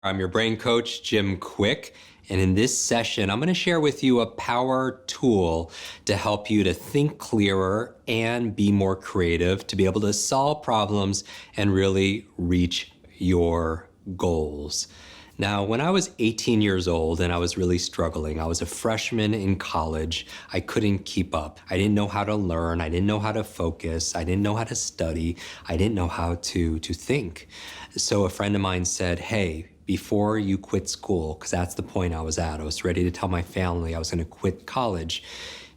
I'm your brain coach, Jim Kwik, and in this session, I'm going to share with you a power tool to help you to think clearer and be more creative, to be able to solve problems and really reach your goals. Now, when I was 18 years old and I was really struggling, I was a freshman in college. I couldn't keep up. I didn't know how to learn. I didn't know how to focus. I didn't know how to study. I didn't know how to think. So a friend of mine said, hey, before you quit school, because that's the point I was at, I was ready to tell my family I was going to quit college,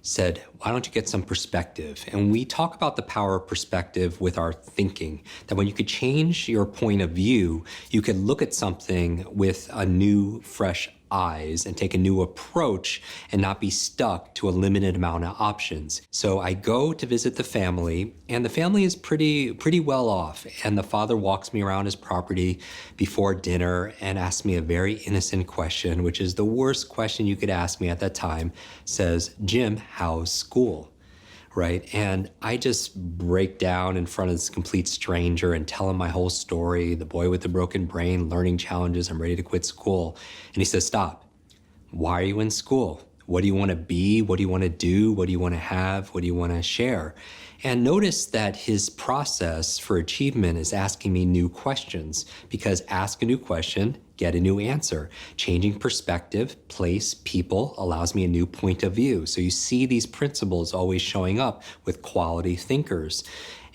said, why don't you get some perspective? And we talk about the power of perspective with our thinking, that when you could change your point of view, you could look at something with a new, fresh eyes and take a new approach and not be stuck to a limited amount of options. So I go to visit the family, and the family is pretty well off. And the father walks me around his property before dinner and asks me a very innocent question, which is the worst question you could ask me at that time. Says, Jim, how's school? Right? And I just break down in front of this complete stranger and tell him my whole story, the boy with the broken brain, learning challenges, I'm ready to quit school. And he says, stop. Why are you in school? What do you want to be? What do you want to do? What do you want to have? What do you want to share? And notice that his process for achievement is asking me new questions, because ask a new question, get a new answer. Changing perspective, place, people allows me a new point of view. So you see these principles always showing up with quality thinkers.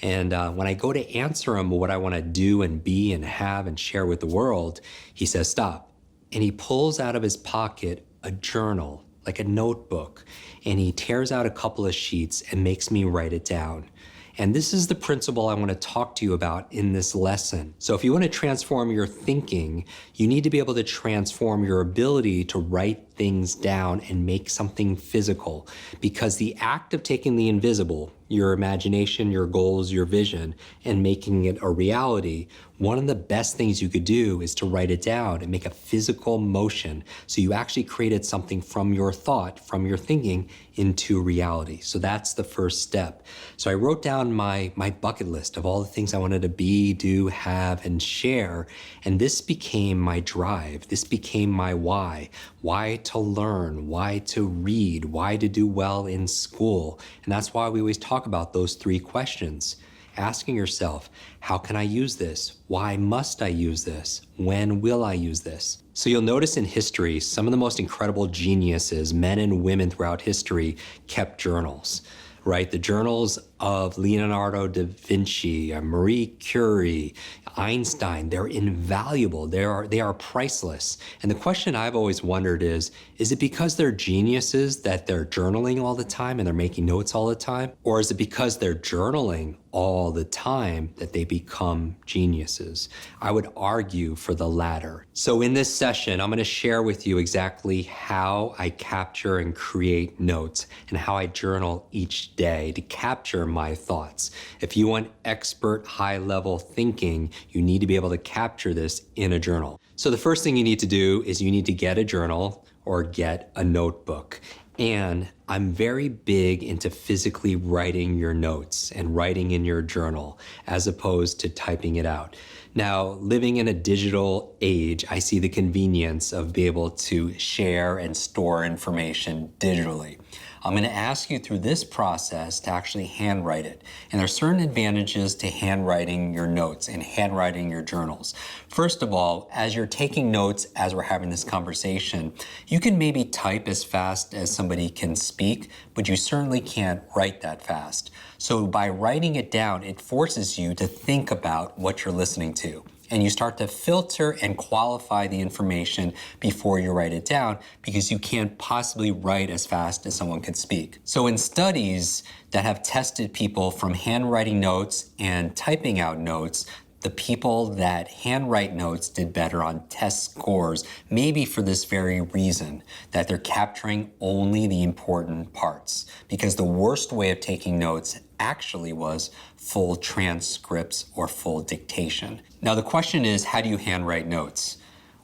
And when I go to answer him what I want to do and be and have and share with the world, he says, stop. And he pulls out of his pocket a journal, like a notebook, and he tears out a couple of sheets and makes me write it down. And this is the principle I want to talk to you about in this lesson. So if you want to transform your thinking, you need to be able to transform your ability to write things down and make something physical. Because the act of taking the invisible, your imagination, your goals, your vision, and making it a reality, one of the best things you could do is to write it down and make a physical motion. So you actually created something from your thought, from your thinking, into reality. So that's the first step. So I wrote down my bucket list of all the things I wanted to be, do, have, and share. And this became my drive. This became my why. Why to learn, why to read, why to do well in school. And that's why we always talk about those three questions. Asking yourself, how can I use this? Why must I use this? When will I use this? So you'll notice in history, some of the most incredible geniuses, men and women throughout history, kept journals, right? The journals of Leonardo da Vinci, Marie Curie, Einstein, they're invaluable. They are priceless. And the question I've always wondered is it because they're geniuses that they're journaling all the time and they're making notes all the time? Or is it because they're journaling all the time that they become geniuses? I would argue for the latter. So in this session, I'm going to share with you exactly how I capture and create notes and how I journal each day to capture my thoughts. If you want expert high-level thinking, you need to be able to capture this in a journal. So the first thing you need to do is you need to get a journal or get a notebook. And I'm very big into physically writing your notes and writing in your journal as opposed to typing it out. Now, living in a digital age, I see the convenience of being able to share and store information digitally. I'm going to ask you through this process to actually handwrite it. And there are certain advantages to handwriting your notes and handwriting your journals. First of all, as you're taking notes as we're having this conversation, you can maybe type as fast as somebody can speak, but you certainly can't write that fast. So by writing it down, it forces you to think about what you're listening to. And you start to filter and qualify the information before you write it down, because you can't possibly write as fast as someone can speak. So in studies that have tested people from handwriting notes and typing out notes, the people that handwrite notes did better on test scores, maybe for this very reason, that they're capturing only the important parts. Because the worst way of taking notes actually was full transcripts or full dictation. Now the question is, how do you handwrite notes?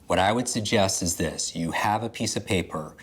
What I would suggest is this: you have a piece of paper,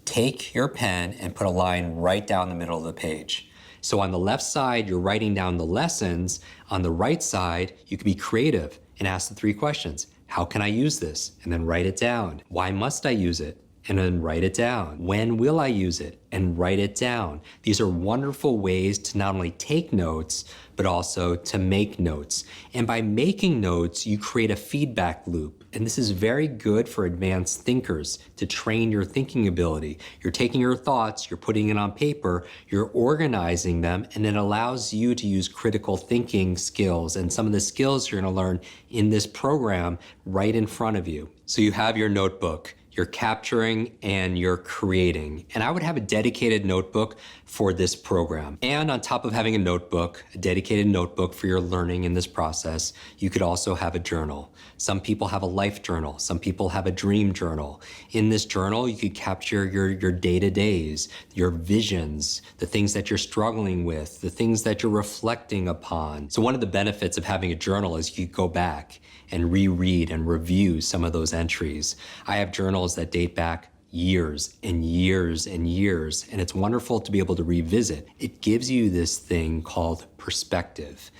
take your pen and put a line right down the middle of the page. So on the left side, you're writing down the lessons. On the right side, you can be creative and ask the three questions. How can I use this? And then write it down. Why must I use it? And then write it down. When will I use it? And write it down. These are wonderful ways to not only take notes, but also to make notes. And by making notes, you create a feedback loop. And this is very good for advanced thinkers to train your thinking ability. You're taking your thoughts, you're putting it on paper, you're organizing them, and it allows you to use critical thinking skills and some of the skills you're gonna learn in this program right in front of you. So you have your notebook. You're capturing and you're creating. And I would have a dedicated notebook for this program. And on top of having a notebook, a dedicated notebook for your learning in this process, you could also have a journal. Some people have a life journal. Some people have a dream journal. In this journal, you could capture your day-to-days, your visions, the things that you're struggling with, the things that you're reflecting upon. So one of the benefits of having a journal is you go back and reread and review some of those entries. I have journals that date back years and years and years, and it's wonderful to be able to revisit. It gives you this thing called perspective.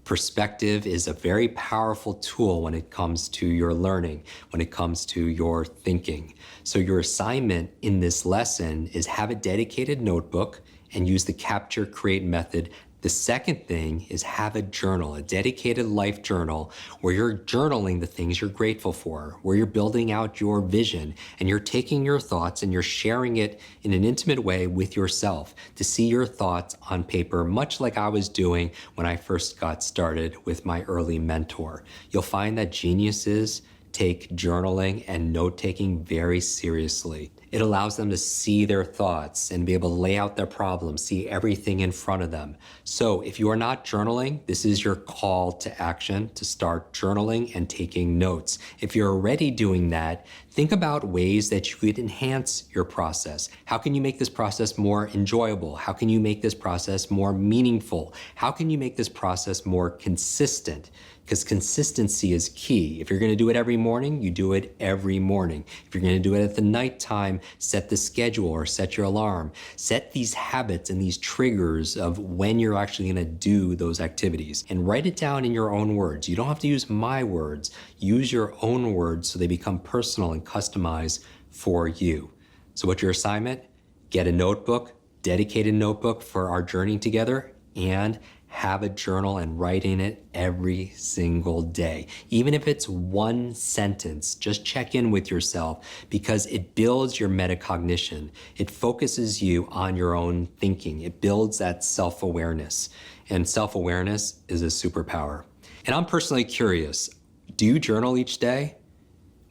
Perspective is a very powerful tool when it comes to your learning, when it comes to your thinking. So your assignment in this lesson is have a dedicated notebook and use the capture create method. The second thing is have a journal, a dedicated life journal where you're journaling the things you're grateful for, where you're building out your vision and you're taking your thoughts and you're sharing it in an intimate way with yourself to see your thoughts on paper, much like I was doing when I first got started with my early mentor. You'll find that geniuses take journaling and note-taking very seriously. It allows them to see their thoughts and be able to lay out their problems, see everything in front of them. So if you are not journaling, this is your call to action to start journaling and taking notes. If you're already doing that, think about ways that you could enhance your process. How can you make this process more enjoyable? How can you make this process more meaningful? How can you make this process more consistent? Because consistency is key. If you're gonna do it every morning, you do it every morning. If you're gonna do it at the nighttime, set the schedule or set your alarm. Set these habits and these triggers of when you're actually gonna do those activities. And write it down in your own words. You don't have to use my words. Use your own words so they become personal and customized for you. So what's your assignment? Get a notebook, dedicated notebook for our journey together, and have a journal and write in it every single day. Even if it's one sentence, just check in with yourself because it builds your metacognition. It focuses you on your own thinking. It builds that self-awareness. And self-awareness is a superpower. And I'm personally curious, do you journal each day?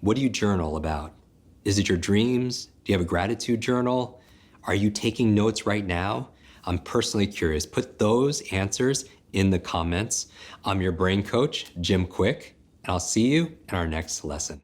What do you journal about? Is it your dreams? Do you have a gratitude journal? Are you taking notes right now? I'm personally curious. Put those answers in the comments. I'm your brain coach, Jim Kwik, and I'll see you in our next lesson.